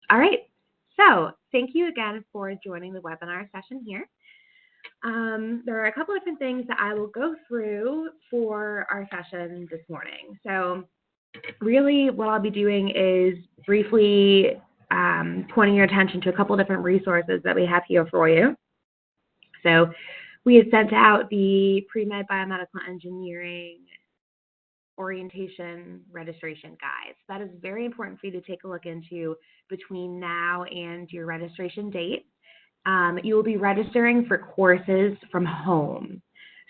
All right. So thank you again for joining the webinar session here. There are a couple different things that I will go through for our session this morning. So really what I'll be doing is briefly pointing your attention to a couple different resources that we have here for you. So we had sent out the Pre-Med Biomedical Engineering Orientation Registration Guide. So that is very important for you to take a look into between now and your registration date. You will be registering for courses from home.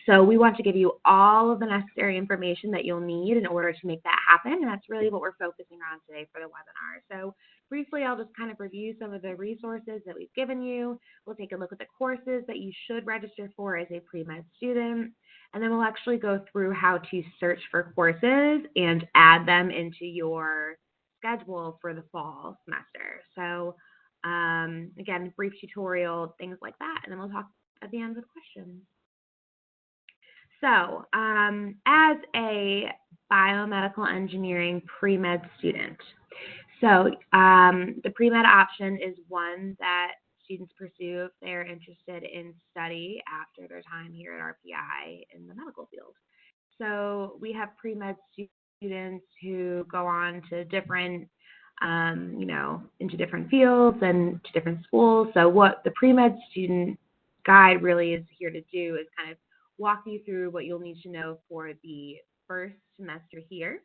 So we want to give you all of the necessary information that you'll need in order to make that happen, and that's really what we're focusing on today for the webinar. So briefly, I'll just kind of review some of the resources that we've given you. We'll take a look at the courses that you should register for as a pre-med student, and then we'll actually go through how to search for courses and add them into your schedule for the fall semester. So again, brief tutorial, things like that, and then we'll talk at the end with questions. So as a biomedical engineering pre-med student, so the pre-med option is one that students pursue if they're interested in study after their time here at RPI in the medical field. So we have pre-med students who go on to different into different fields and to different schools. So what the pre-med student guide really is here to do is kind of walk you through what you'll need to know for the first semester here,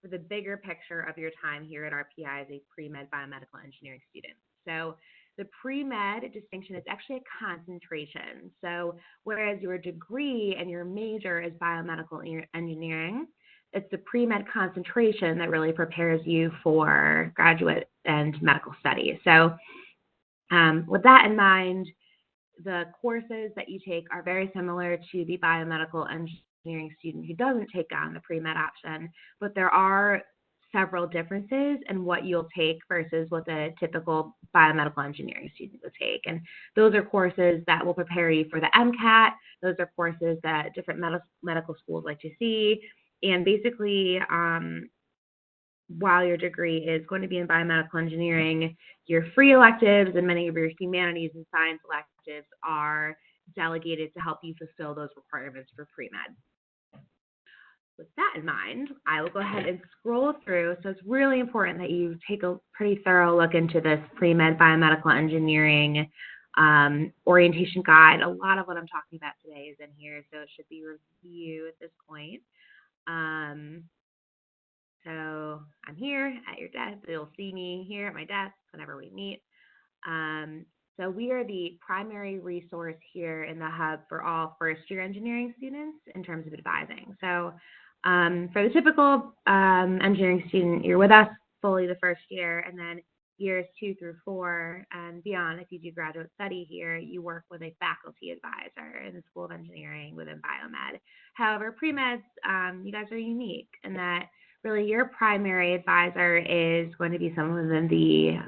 for the bigger picture of your time here at RPI as a pre-med biomedical engineering student. So the pre-med distinction is actually a concentration. So whereas your degree and your major is biomedical engineering, it's the pre-med concentration that really prepares you for graduate and medical studies. So with that in mind, the courses that you take are very similar to the biomedical engineering student who doesn't take on the pre-med option, but there are several differences in what you'll take versus what the typical biomedical engineering student would take. And those are courses that will prepare you for the MCAT. Those are courses that different medical schools like to see. And basically, while your degree is going to be in biomedical engineering, your free electives and many of your humanities and science electives are delegated to help you fulfill those requirements for pre-med. With that in mind, I will go ahead and scroll through. So it's really important that you take a pretty thorough look into this pre-med biomedical engineering orientation guide. A lot of what I'm talking about today is in here, so it should be review at this point. So I'm here at your desk. You'll see me here at my desk whenever we meet. So we are the primary resource here in the hub for all first-year engineering students in terms of advising. So for the typical engineering student, you're with us fully the first year, and then years 2 through 4 and beyond, if you do graduate study here, you work with a faculty advisor in the School of Engineering within Biomed. However, pre-meds, you guys are unique in that really your primary advisor is going to be someone within the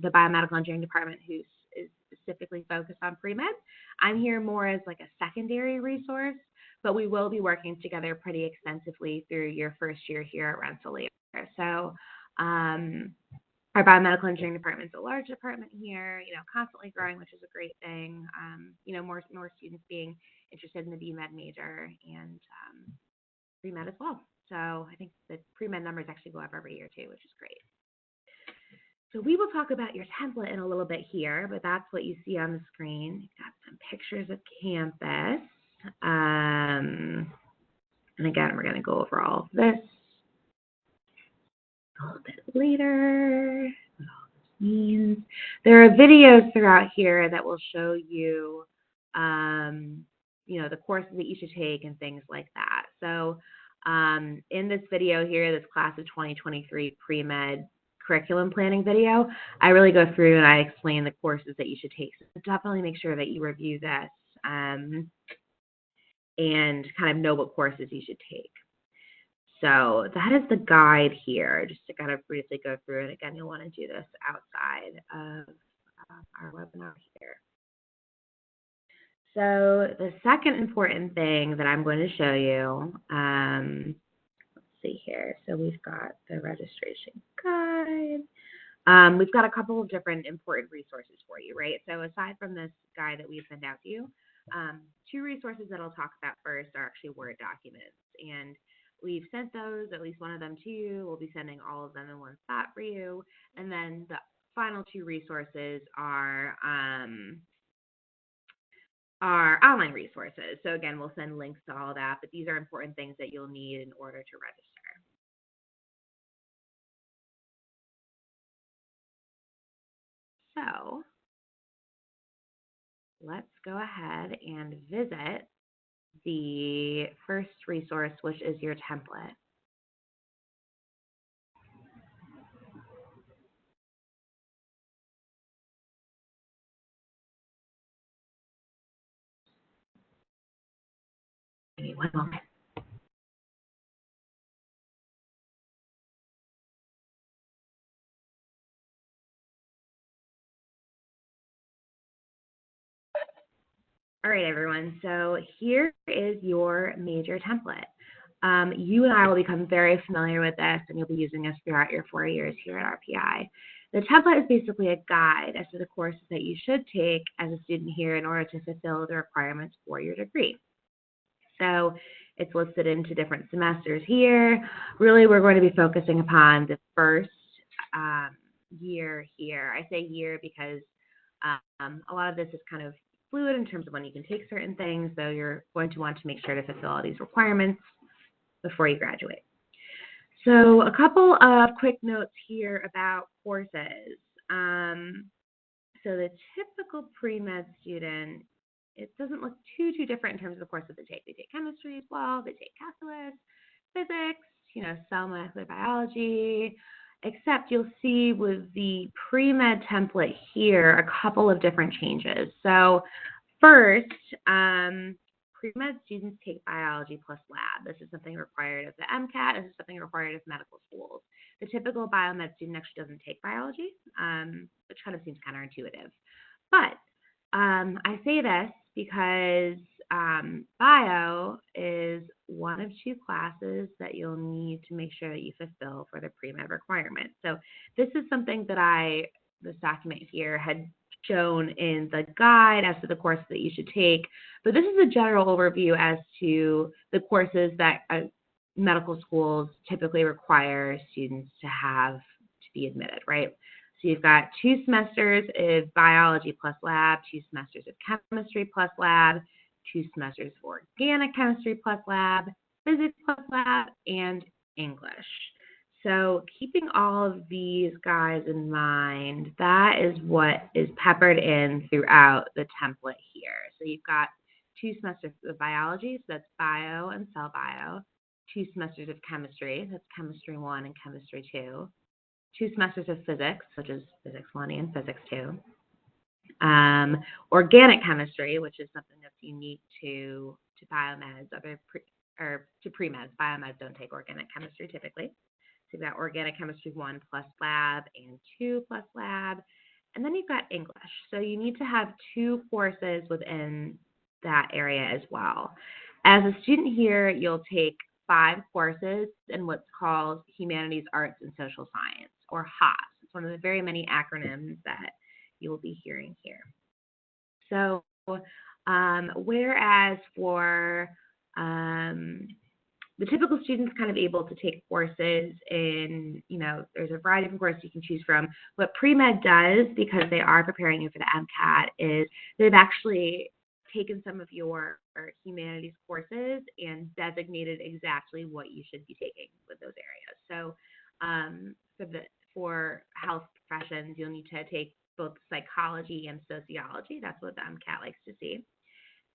biomedical engineering department who is specifically focused on pre-med. I'm here more as like a secondary resource, but we will be working together pretty extensively through your first year here at Rensselaer. So our biomedical engineering department is a large department here, constantly growing, which is a great thing. More students being interested in the BMed major and pre-med as well. So I think the pre-med numbers actually go up every year too, which is great. So we will talk about your template in a little bit here, but that's what you see on the screen. You've got some pictures of campus. And again, we're going to go over all of this a little bit later. What all this means. There are videos throughout here that will show you, the courses that you should take and things like that. So in this video here, this class of 2023 pre-med curriculum planning video, I really go through and I explain the courses that you should take. So definitely make sure that you review this and kind of know what courses you should take. So that is the guide here, just to kind of briefly go through it. Again, you'll want to do this outside of our webinar here. So the second important thing that I'm going to show you, let's see here. So we've got the registration guide. We've got a couple of different important resources for you, right? So aside from this guide that we send out to you, two resources that I'll talk about first are actually Word documents. And we've sent those, at least one of them to you. We'll be sending all of them in one spot for you. And then the final two resources are online resources. So again, we'll send links to all that, but these are important things that you'll need in order to register. So let's go ahead and visit the first resource, which is your template. Give me one moment. All right, everyone. So here is your major template. You and I will become very familiar with this, and you'll be using this throughout your 4 years here at RPI. The template is basically a guide as to the courses that you should take as a student here in order to fulfill the requirements for your degree. So it's listed into different semesters here. Really, we're going to be focusing upon the first year here. I say year because a lot of this is kind of fluid in terms of when you can take certain things, so you're going to want to make sure to fulfill all these requirements before you graduate. So a couple of quick notes here about courses. So the typical pre-med student, it doesn't look too different in terms of the courses they take. They take chemistry as well, they take calculus, physics, cell molecular biology, except you'll see with the pre-med template here a couple of different changes. So first, pre-med students take biology plus lab. This is something required of the MCAT. This is something required of medical schools. The typical biomed student actually doesn't take biology, which kind of seems counterintuitive. But I say this because bio is one of two classes that you'll need to make sure that you fulfill for the pre-med requirement. So this is something that this document here had shown in the guide as to the courses that you should take, but this is a general overview as to the courses that medical schools typically require students to have to be admitted, right? So you've got 2 semesters of biology plus lab, 2 semesters of chemistry plus lab, 2 semesters of organic chemistry plus lab, physics plus lab, and English. So keeping all of these guys in mind, that is what is peppered in throughout the template here. So you've got 2 semesters of biology, so that's bio and cell bio, 2 semesters of chemistry, that's chemistry 1 and chemistry 2, 2 semesters of physics, which is physics 1 and physics 2, organic chemistry, which is something that's unique to biomeds, to pre-meds. Biomeds don't take organic chemistry typically. So you've got organic chemistry 1 plus lab and 2 plus lab. And then you've got English. So you need to have 2 courses within that area as well. As a student here, you'll take 5 courses in what's called Humanities, Arts, and Social Science, or HOS. It's one of the very many acronyms that you will be hearing here. So whereas for the typical student's kind of able to take courses in, there's a variety of courses you can choose from. What pre-med does, because they are preparing you for the MCAT, is they've actually taken some of your humanities courses and designated exactly what you should be taking with those areas. So for health professions, you'll need to take both psychology and sociology. That's what the MCAT likes to see.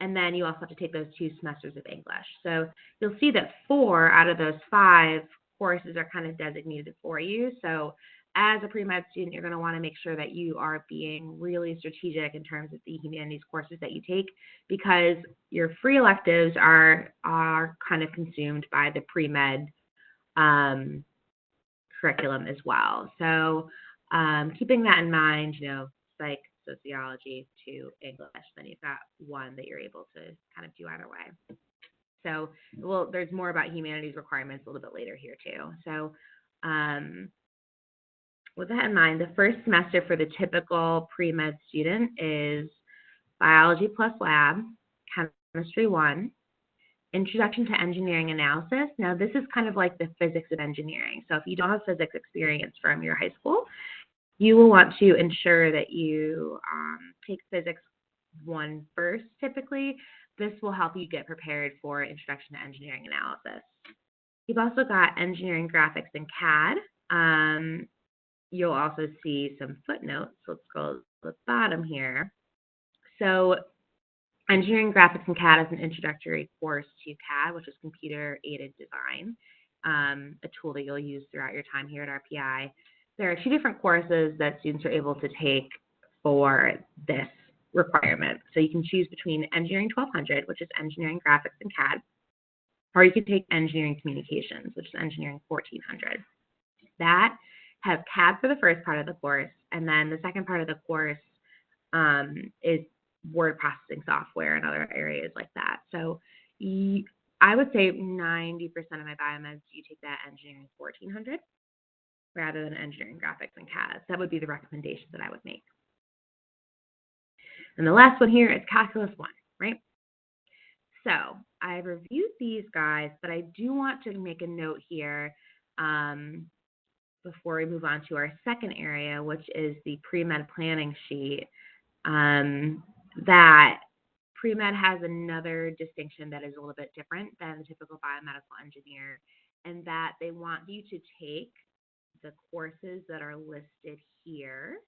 And then you also have to take those 2 semesters of English. So you'll see that 4 out of those 5 courses are kind of designated for you. So as a pre-med student, you're going to want to make sure that you are being really strategic in terms of the humanities courses that you take, because your free electives are kind of consumed by the pre-med curriculum as well. So keeping that in mind, psych, sociology to English, then you've got 1 that you're able to kind of do either way. So, there's more about humanities requirements a little bit later here too. So with that in mind, the first semester for the typical pre-med student is biology plus lab, chemistry 1, introduction to engineering analysis. Now, this is kind of like the physics of engineering. So if you don't have physics experience from your high school, you will want to ensure that you take physics 1 first, typically. This will help you get prepared for introduction to engineering analysis. You've also got engineering graphics and CAD. You'll also see some footnotes. Let's go to the bottom here. So engineering graphics and CAD is an introductory course to CAD, which is computer-aided design, a tool that you'll use throughout your time here at RPI. There are 2 different courses that students are able to take for this requirement. So you can choose between Engineering 1200, which is engineering graphics and CAD, or you can take engineering communications, which is engineering 1400. That has CAD for the first part of the course, and then the second part of the course is word processing software and other areas like that. So I would say 90% of my biomeds, you take that engineering 1400 rather than engineering graphics and CAD. So that would be the recommendation that I would make. And the last one here is calculus 1, right? So I reviewed these guys, but I do want to make a note here before we move on to our second area, which is the pre-med planning sheet, that pre-med has another distinction that is a little bit different than the typical biomedical engineer, and that they want you to take the courses that are listed here,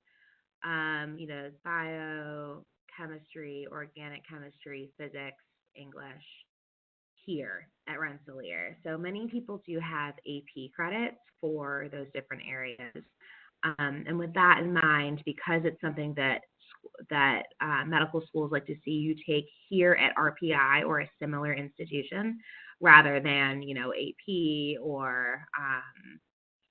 biochemistry, organic chemistry, physics, English, here at Rensselaer. So many people do have AP credits for those different areas. And with that in mind, because it's something that medical schools like to see you take here at RPI or a similar institution, rather than, AP or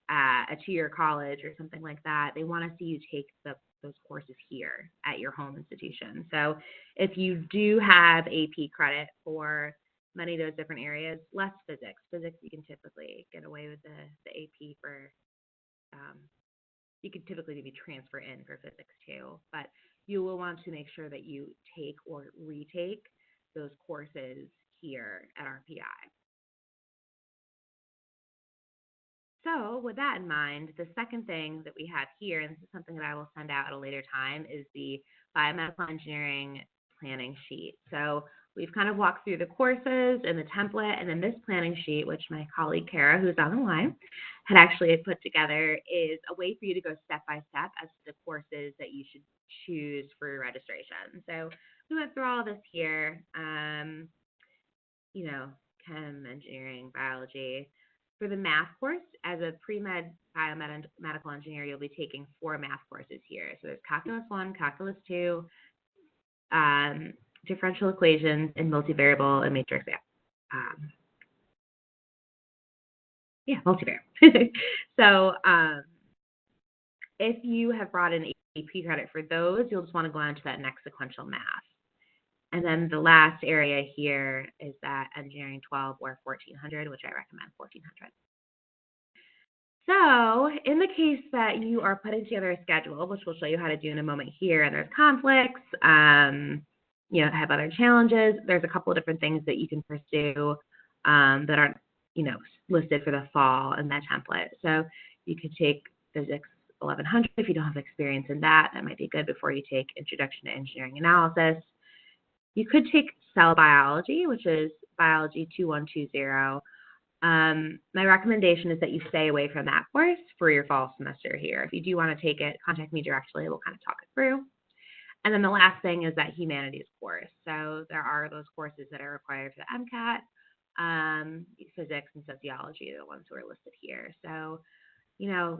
a 2-year college or something like that, they want to see you take those courses here at your home institution. So if you do have AP credit for many of those different areas, less physics. Physics, you can typically get away with the AP for, you could typically maybe transfer in for physics too, but you will want to make sure that you take or retake those courses here at RPI. So with that in mind, the second thing that we have here, and this is something that I will send out at a later time, is the biomedical engineering planning sheet. So we've kind of walked through the courses and the template, and then this planning sheet, which my colleague Kara, who's on the line, had actually put together, is a way for you to go step by step as to the courses that you should choose for your registration. So we went through all of this here, chem, engineering, biology. For the math course, as a pre-med biomedical engineer, you'll be taking 4 math courses here. So there's calculus 1, calculus 2, differential equations, and multivariable and matrix. Multivariable. So if you have brought in AP credit for those, you'll just want to go on to that next sequential math. And then the last area here is that engineering 12 or 1400, which I recommend 1400. So in the case that you are putting together a schedule, which we'll show you how to do in a moment here, and there's conflicts, have other challenges, there's a couple of different things that you can pursue that aren't, listed for the fall in that template. So you could take physics 1100 if you don't have experience in that. That might be good before you take introduction to engineering analysis. You could take cell biology, which is biology 2120. My recommendation is that you stay away from that course for your fall semester here. If you do want to take it, contact me directly. We'll kind of talk it through. And then the last thing is that humanities course. So there are those courses that are required for the MCAT. Physics and sociology are the ones who are listed here. So,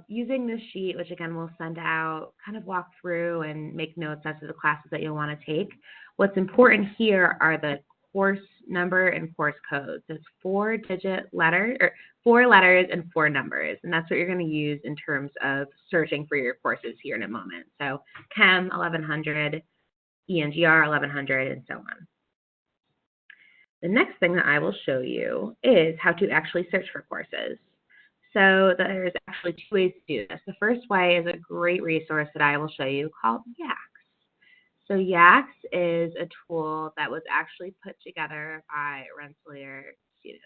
using this sheet, which again we'll send out, kind of walk through and make notes as to the classes that you'll want to take. What's important here are the course number and course codes. So it's 4-digit letters, or 4 letters and 4 numbers, and that's what you're going to use in terms of searching for your courses here in a moment. So Chem 1100, ENGR 1100, and so on. The next thing that I will show you is how to actually search for courses. So there's actually two ways to do this. The first way is a great resource that I will show you called Yaks. So Yaks is a tool that was actually put together by Rensselaer students.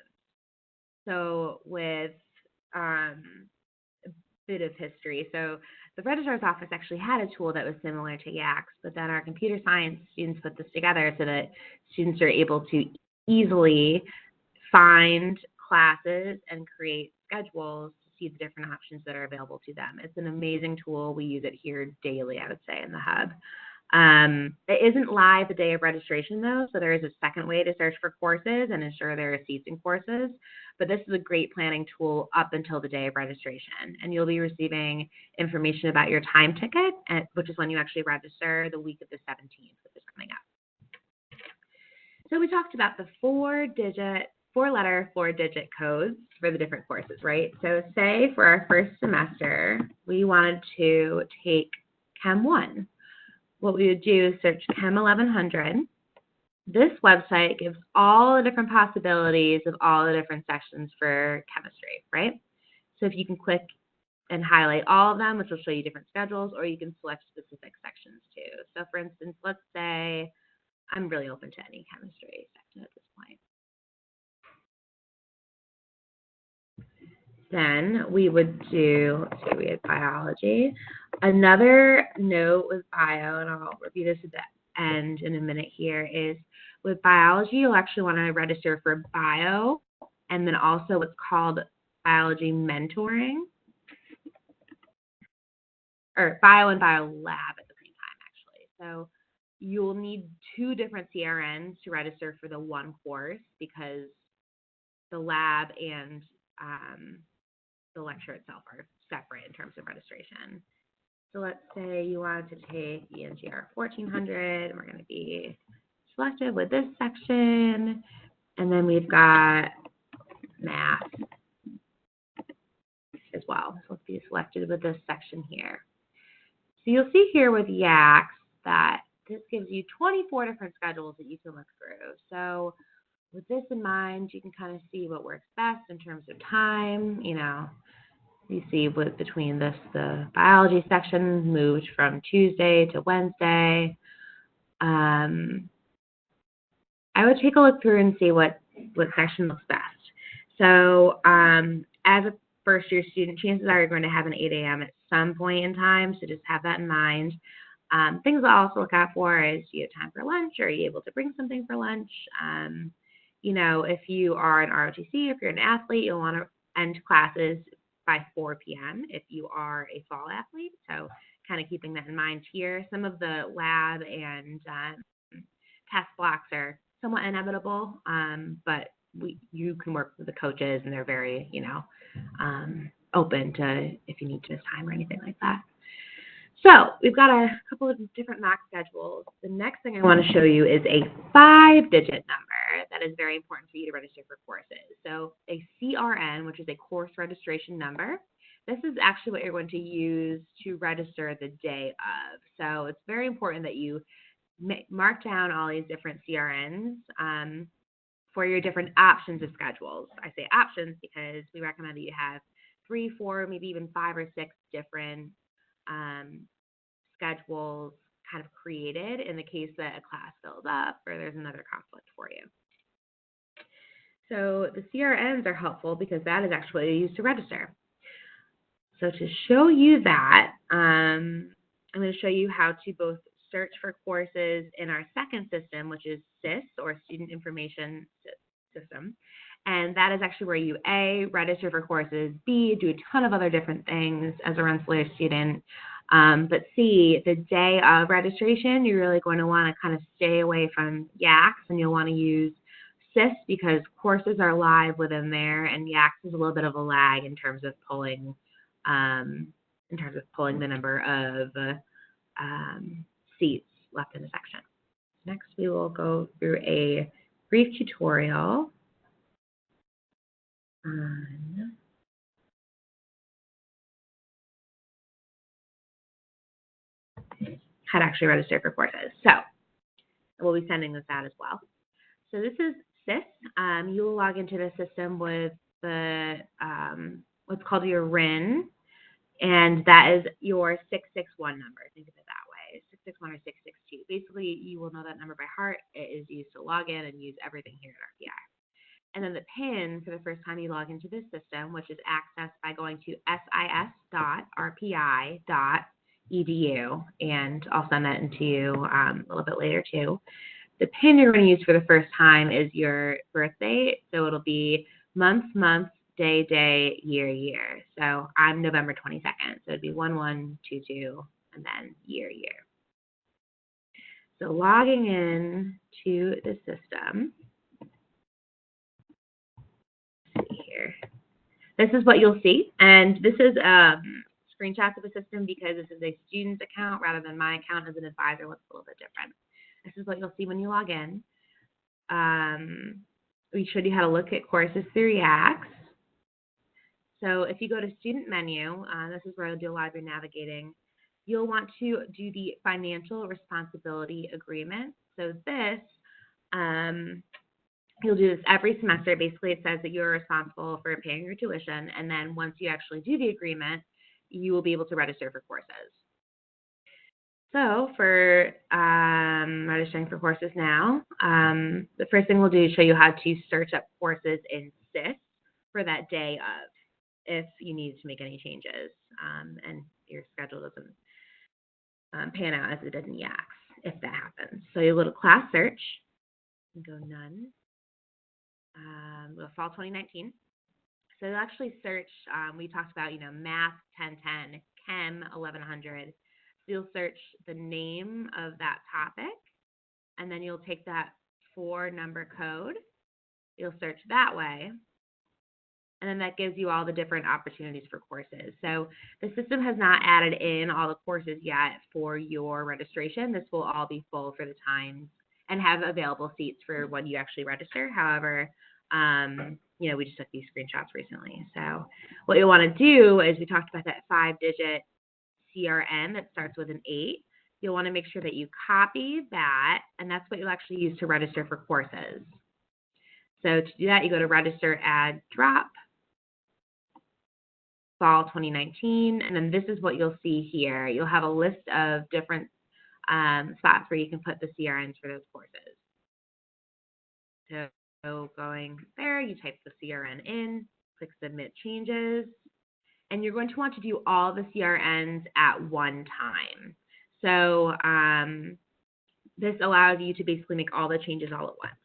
So with a bit of history. So the registrar's office actually had a tool that was similar to Yaks, but then our computer science students put this together so that students are able to easily find classes and create schedules to see the different options that are available to them. It's an amazing tool. We use it here daily, I would say, in the hub. It isn't live the day of registration, though, so there is a second way to search for courses and ensure there are seats in courses. But this is a great planning tool up until the day of registration, and you'll be receiving information about your time ticket, which is when you actually register, the week of the 17th, which is coming up. So we talked about the four-letter, four-digit codes for the different courses, right? So say for our first semester, we wanted to take Chem 1. What we would do is search Chem 1100. This website gives all the different possibilities of all the different sections for chemistry, right? So if you can click and highlight all of them, which will show you different schedules, or you can select specific sections too. So for instance, let's say I'm really open to any chemistry section at this point. Then we would do, let's say we had biology. Another note with bio, and I'll review this at the end in a minute here, is with biology, you'll actually want to register for bio and then also what's called biology mentoring, or bio and bio lab at the same time, actually. So you'll need two different CRNs to register for the one course because the lab and the lecture itself are separate in terms of registration. So let's say you wanted to take ENGR 1400, and we're going to be selected with this section, and then we've got math as well. So let's be selected with this section here. So you'll see here with Yaks that this gives you 24 different schedules that you can look through. So with this in mind, you can kind of see what works best in terms of time. You know, you see between this, the biology section moved from Tuesday to Wednesday. I would take a look through and see what section looks best. So as a first-year student, chances are you're going to have an 8 a.m. at some point in time, so just have that in mind. Things I'll also look out for is, do you have time for lunch, or are you able to bring something for lunch? You know, if you are an ROTC, if you're an athlete, you'll want to end classes by 4 p.m. if you are a fall athlete. So kind of keeping that in mind here. Some of the lab and test blocks are somewhat inevitable, but you can work with the coaches, and they're very, you know, open to if you need to miss time or anything like that. So we've got a couple of different mock schedules. The next thing I want to show you is a 5-digit number that is very important for you to register for courses. So a CRN, which is a course registration number. This is actually what you're going to use to register the day of. So it's very important that you mark down all these different CRNs for your different options of schedules. I say options because we recommend that you have 3, 4, maybe even 5 or 6 different schedules kind of created in the case that a class fills up or there's another conflict for you. So the CRNs are helpful because that is actually what you use to register. So to show you that, I'm going to show you how to both search for courses in our second system, which is SIS, or Student Information System. And that is actually where you, A, register for courses, B, do a ton of other different things as a Rensselaer student. But C, the day of registration, you're really going to want to kind of stay away from Yaks, and you'll want to use SIS because courses are live within there, and Yaks is a little bit of a lag in terms of pulling the number of seats left in the section. Next, we will go through a brief tutorial on how to actually register for courses. So we'll be sending this out as well. So this is SIS. You will log into the system with the what's called your RIN, and that is your 661 number. Think of it that way, 661 or 662. Basically, you will know that number by heart. It is used to log in and use everything here at RPI. And then the PIN for the first time you log into this system, which is accessed by going to sis.rpi.edu, and I'll send that into you a little bit later too. The PIN you're going to use for the first time is your birth date, so it'll be month, day, year. So I'm November 22nd, so it'd be 1122, and then year. So logging in to the system. Here. This is what you'll see, and this is screenshots of the system because this is a student's account rather than my account as an advisor. Looks a little bit different. This is what you'll see when you log in. We showed you how to look at courses through Yaks. So if you go to student menu, this is where you'll do a lot of your navigating. You'll want to do the financial responsibility agreement. So this, you'll do this every semester. Basically, it says that you're responsible for paying your tuition, and then once you actually do the agreement, you will be able to register for courses. So for registering for courses now, the first thing we'll do is show you how to search up courses in SIS for that day of, if you need to make any changes and your schedule doesn't pan out as it did in Yaks, if that happens. So you'll go to class search and go none. Go fall 2019. So you'll actually search, we talked about, math 1010, chem 1100. So you'll search the name of that topic, and then you'll take that 4-number code. You'll search that way, and then that gives you all the different opportunities for courses. So the system has not added in all the courses yet for your registration. This will all be full for the times and have available seats for when you actually register. However, we just took these screenshots recently. So what you'll want to do is, we talked about that 5-digit CRN that starts with an 8. You'll want to make sure that you copy that, and that's what you'll actually use to register for courses. So to do that, you go to register, add, drop, fall 2019, and then this is what you'll see here. You'll have a list of different spots where you can put the CRNs for those courses. So going there, you type the CRN in, click submit changes, and you're going to want to do all the CRNs at one time. So this allows you to basically make all the changes all at once.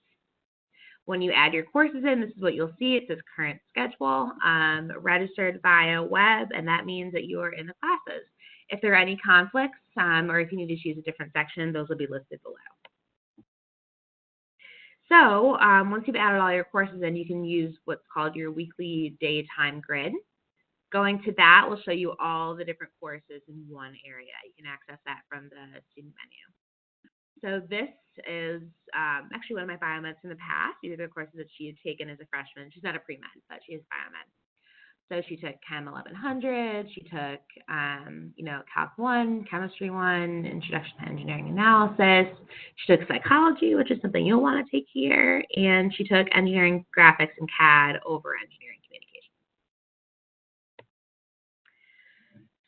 When you add your courses in, this is what you'll see. It says current schedule, registered via web, and that means that you are in the classes. If there are any conflicts or if you need to choose a different section, those will be listed below. So once you've added all your courses in, you can use what's called your weekly daytime grid. Going to that will show you all the different courses in one area. You can access that from the student menu. So this is actually one of my biomeds in the past. These are the courses that she had taken as a freshman. She's not a pre-med, but she is biomed. So she took Chem 1100. She took, Calc 1, Chemistry 1, Introduction to Engineering Analysis. She took Psychology, which is something you'll want to take here. And she took Engineering Graphics and CAD over Engineering Communication.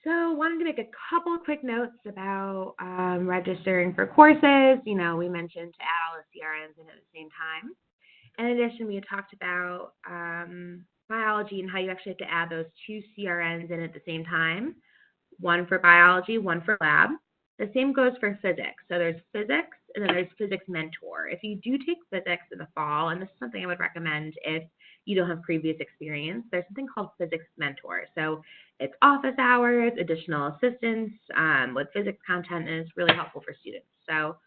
So wanted to make a couple of quick notes about registering for courses. We mentioned to add all the CRNs in at the same time. In addition, we had talked about biology and how you actually have to add those 2 CRNs in at the same time, one for biology, one for lab. The same goes for physics. So there's physics, and then there's physics mentor. If you do take physics in the fall, and this is something I would recommend if you don't have previous experience, there's something called physics mentor. So it's office hours, additional assistance with physics content, and it's really helpful for students. So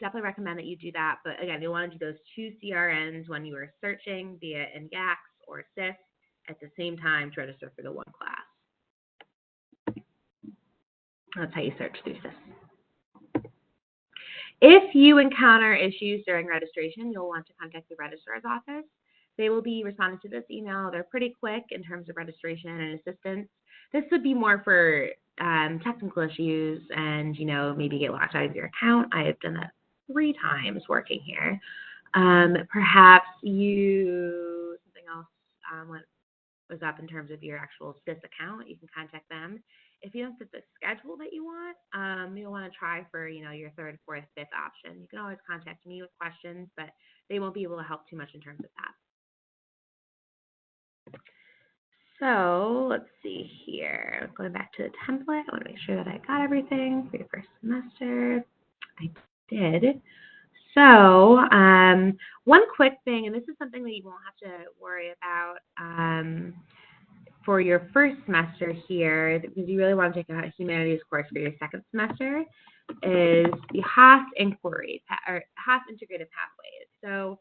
definitely recommend that you do that. But again, you'll want to do those 2 CRNs when you are searching, be it in Yaks or SIS, at the same time to register for the one class. That's how you search through SIS. If you encounter issues during registration, you'll want to contact the registrar's office. They will be responding to this email. They're pretty quick in terms of registration and assistance. This would be more for technical issues and, maybe get locked out of your account. I have done that 3 times working here. Perhaps something else went was up in terms of your actual SIS account, you can contact them. If you don't get the schedule that you want, you'll want to try for, your third, fourth, fifth option. You can always contact me with questions, but they won't be able to help too much in terms of that. So let's see here. Going back to the template, I want to make sure that I got everything for your first semester. I did. So one quick thing, and this is something that you won't have to worry about for your first semester here, because you really want to take a humanities course for your second semester, is the HAAS inquiry, or HAAS integrated pathways. So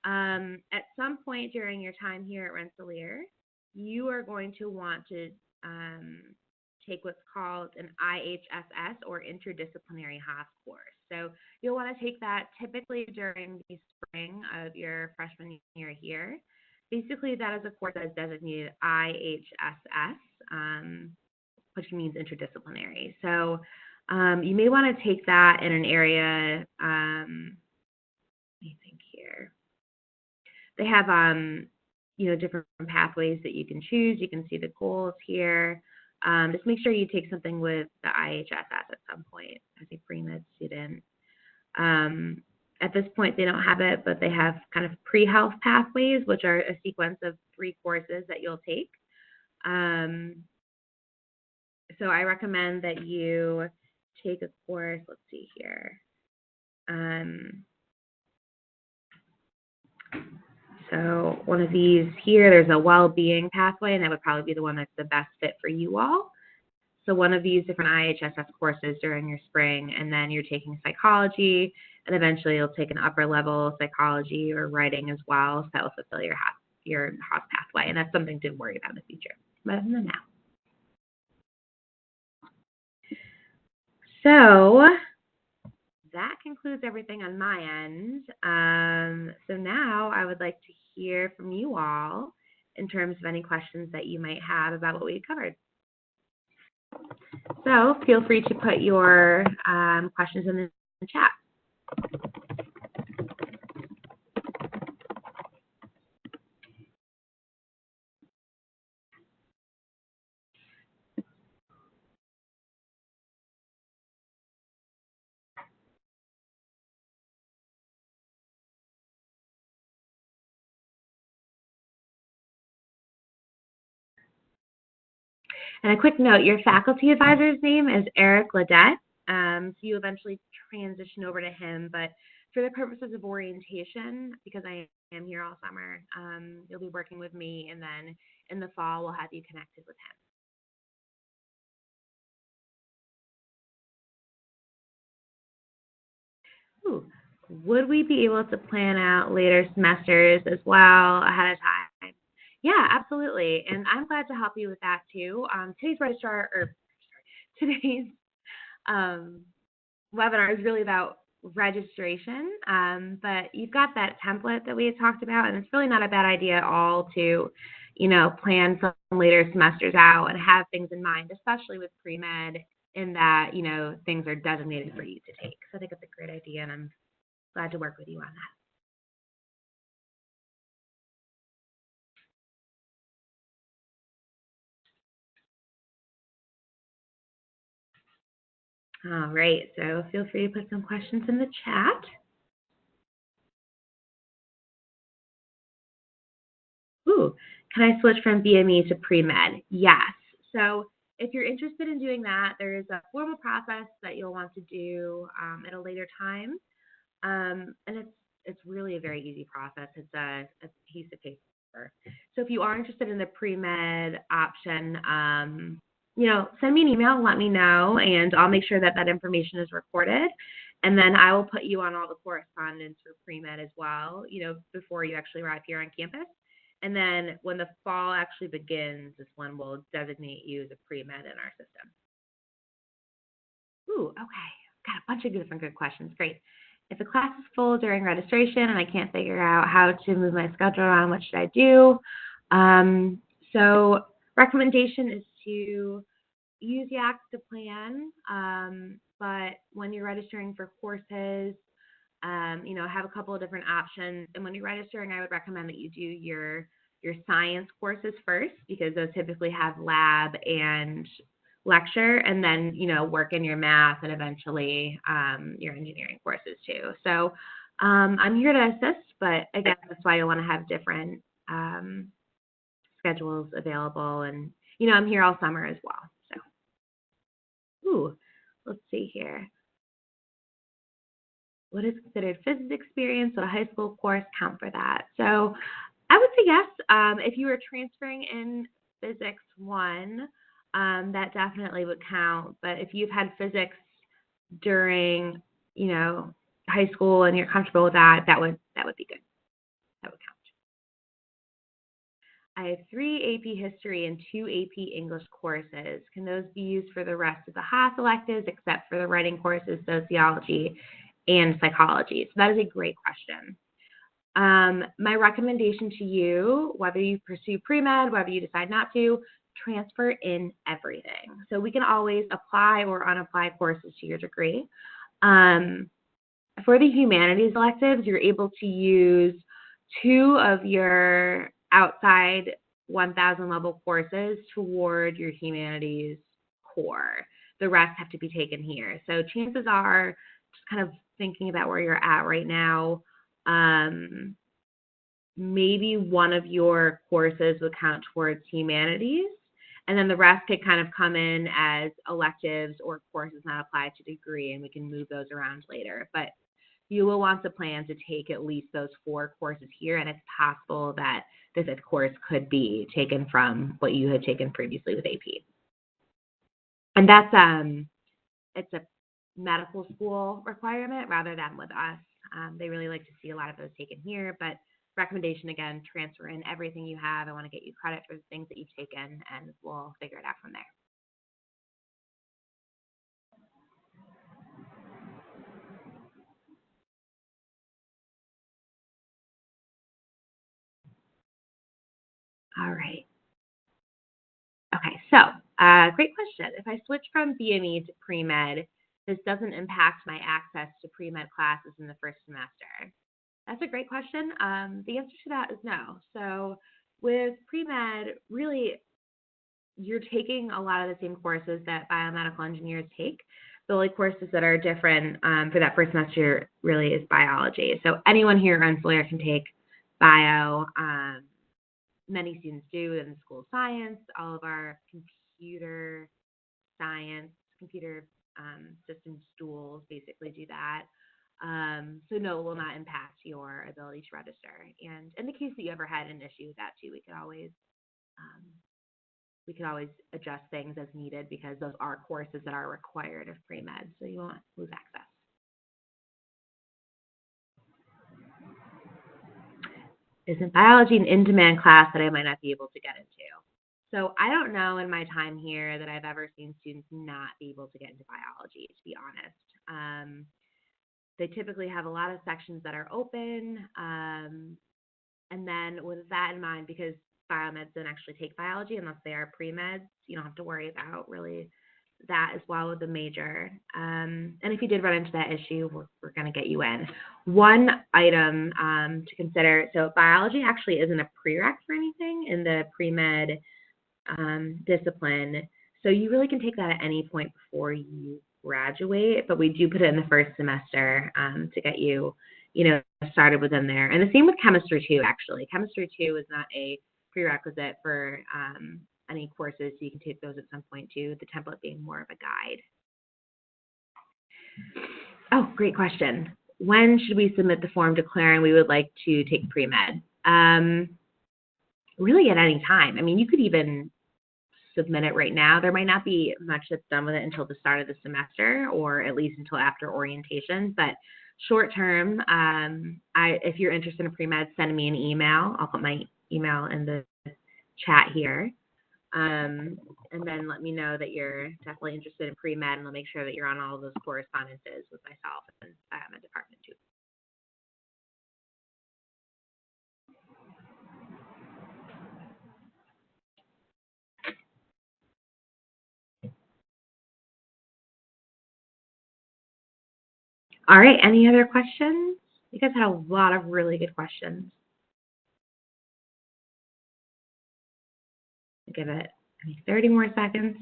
at some point during your time here at Rensselaer, you are going to want to take what's called an IHSS or interdisciplinary HAAS course. So you'll want to take that typically during the spring of your freshman year here. Basically, that is a course that is designated IHSS, which means interdisciplinary. So you may want to take that in an area, let me think here. They have, different pathways that you can choose. You can see the goals here. Just make sure you take something with the IHSS at some point as a pre-med student. At this point, they don't have it, but they have kind of pre-health pathways, which are a sequence of 3 courses that you'll take. So I recommend that you take a course, let's see here. So one of these here, there's a well-being pathway, and that would probably be the one that's the best fit for you all. So one of these different IHSS courses during your spring, and then you're taking psychology, and eventually you'll take an upper level psychology or writing as well, so that will fulfill your HAAS pathway, and that's something to worry about in the future, rather than now. So that concludes everything on my end. So now I would like to hear from you all in terms of any questions that you might have about what we covered. So feel free to put your questions in the chat. And a quick note, your faculty advisor's name is Eric Ledette. So you eventually transition over to him, but for the purposes of orientation, because I am here all summer, you'll be working with me, and then in the fall, we'll have you connected with him. Ooh, would we be able to plan out later semesters as well ahead of time? Yeah, absolutely. And I'm glad to help you with that too. Today's webinar is really about registration, but you've got that template that we had talked about, and it's really not a bad idea at all to, plan some later semesters out and have things in mind, especially with pre-med, in that, things are designated for you to take. So I think it's a great idea, and I'm glad to work with you on that. All right, so feel free to put some questions in the chat. Ooh, can I switch from BME to pre-med? Yes. So if you're interested in doing that, there is a formal process that you'll want to do at a later time. And it's really a very easy process. It's a piece of paper. So if you are interested in the pre-med option, send me an email, let me know, and I'll make sure that that information is recorded. And then I will put you on all the correspondence for pre-med as well, before you actually arrive here on campus. And then when the fall actually begins is when we'll designate you as a pre-med in our system. Ooh, okay. Got a bunch of different good questions. Great. If a class is full during registration and I can't figure out how to move my schedule around, what should I do? So recommendation is to use Yaks to plan, but when you're registering for courses, have a couple of different options. And when you're registering, I would recommend that you do your your science courses first, because those typically have lab and lecture, and then, work in your math and eventually your engineering courses too. So I'm here to assist, but again, that's why you want to have different schedules available. And, I'm here all summer as well. So, let's see here. What is considered physics experience? Would a high school course count for that? So I would say yes. If you were transferring in Physics 1, that definitely would count. But if you've had physics during, high school and you're comfortable with that, that would be good. That would count. I have 3 AP History and 2 AP English courses. Can those be used for the rest of the Haas electives except for the writing courses, sociology, and psychology? So that is a great question. My recommendation to you, whether you pursue pre-med, whether you decide not to, transfer in everything. So we can always apply or unapply courses to your degree. For the humanities electives, you're able to use 2 of your outside 1,000 level courses toward your humanities core. The rest have to be taken here. So chances are, just kind of thinking about where you're at right now, maybe one of your courses would count towards humanities, and then the rest could kind of come in as electives or courses not applied to degree, and we can move those around later. But you will want to plan to take at least those 4 courses here, and it's possible that the 5th course could be taken from what you had taken previously with AP. And that's it's a medical school requirement rather than with us. They really like to see a lot of those taken here, but recommendation again, transfer in everything you have. I want to get you credit for the things that you've taken, and we'll figure it out from there. All right. Okay, so great question. If I switch from BME to pre-med, this doesn't impact my access to pre-med classes in the first semester. That's a great question. The answer to that is no. So with pre-med, really, you're taking a lot of the same courses that biomedical engineers take. The only courses that are different for that first semester really is biology. So anyone here at Rensselaer can take bio. Many students do in school science. All of our computer science, computer systems schools basically do that. So no, it will not impact your ability to register. And in the case that you ever had an issue with that too, we could always adjust things as needed, because those are courses that are required of pre-med, so you won't lose access. Isn't biology an in-demand class that I might not be able to get into? So I don't know in my time here that I've ever seen students not be able to get into biology, to be honest. They typically have a lot of sections that are open. And then with that in mind, because biomeds don't actually take biology unless they are pre-meds, you don't have to worry about really that as well with the major. And if you did run into that issue, we're going to get you in. One item to consider, so biology actually isn't a prereq for anything in the pre-med discipline. So you really can take that at any point before you graduate, but we do put it in the first semester to get you, started within there. And the same with chemistry too, actually. Chemistry too is not a prerequisite for any courses, so you can take those at some point too, the template being more of a guide. Oh, great question. When should we submit the form declaring we would like to take pre-med? Really at any time. I mean, you could even submit it right now. There might not be much that's done with it until the start of the semester, or at least until after orientation, but short term, if you're interested in pre-med, send me an email. I'll put my email in the chat here. And then let me know that you're definitely interested in pre-med, and I'll make sure that you're on all of those correspondences with myself and my department too. All right, any other questions? You guys had a lot of really good questions. Give it maybe 30 more seconds.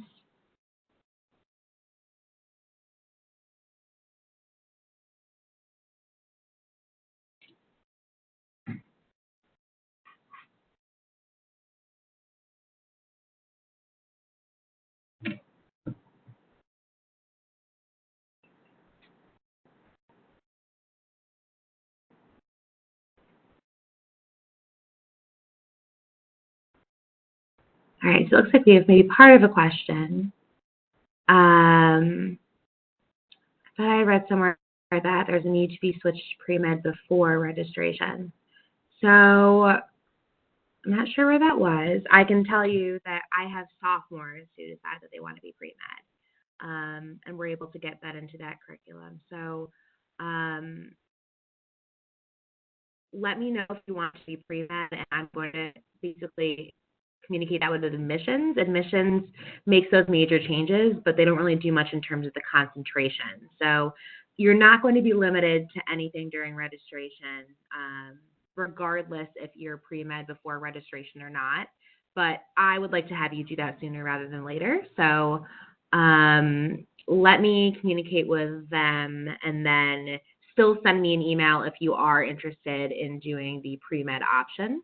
All right, so it looks like we have maybe part of a question. I thought I read somewhere that there's a need to be switched to pre-med before registration. So I'm not sure where that was. I can tell you that I have sophomores who decide that they want to be pre-med, and we're able to get that into that curriculum. So let me know if you want to be pre-med, and I'm going to basically communicate that with admissions. Admissions makes those major changes, but they don't really do much in terms of the concentration. So you're not going to be limited to anything during registration, regardless if you're pre-med before registration or not. But I would like to have you do that sooner rather than later. So let me communicate with them, and then still send me an email if you are interested in doing the pre-med option.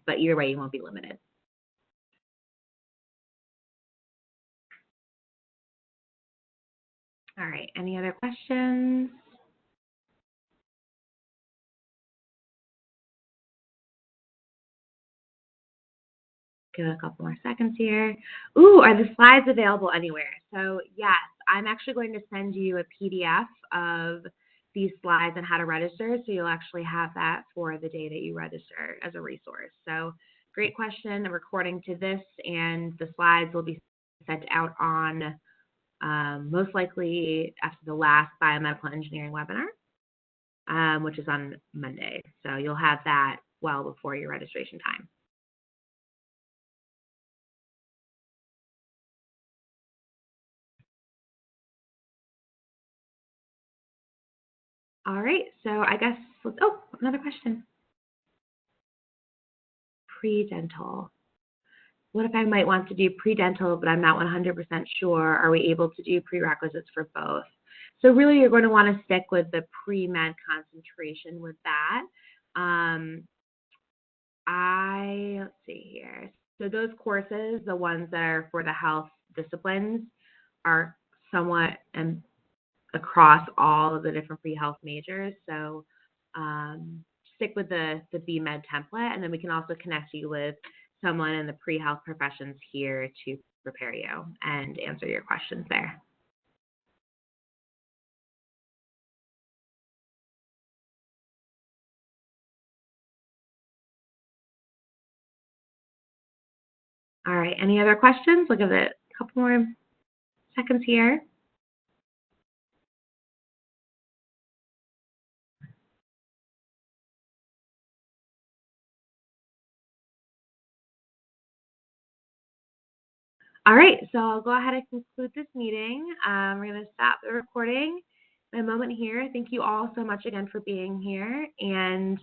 But either way, you won't be limited. All right, any other questions? Give it a couple more seconds here. Ooh, are the slides available anywhere? So yes, I'm actually going to send you a PDF of these slides and how to register, so you'll actually have that for the day that you register as a resource. So great question. A recording to this and the slides will be sent out on most likely after the last biomedical engineering webinar, which is on Monday. So you'll have that well before your registration time. All right, so I guess, oh, another question. Pre-dental. What if I might want to do pre-dental, but I'm not 100% sure? Are we able to do prerequisites for both? So really, you're going to want to stick with the pre-med concentration with that. Let's see here. So those courses, the ones that are for the health disciplines, are somewhat across all of the different pre-health majors. So stick with the BMed template, and then we can also connect you with someone in the pre-health professions here to prepare you and answer your questions there. All right, any other questions? We'll give it a couple more seconds here. All right, so I'll go ahead and conclude this meeting. We're going to stop the recording in a moment here. Thank you all so much again for being here. And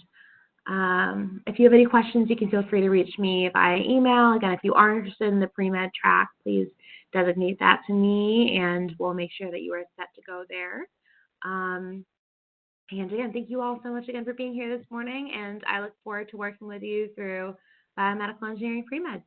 if you have any questions, you can feel free to reach me via email. Again, if you are interested in the pre-med track, please designate that to me, and we'll make sure that you are set to go there. And again, thank you all so much again for being here this morning, and I look forward to working with you through Biomedical Engineering Pre-Med.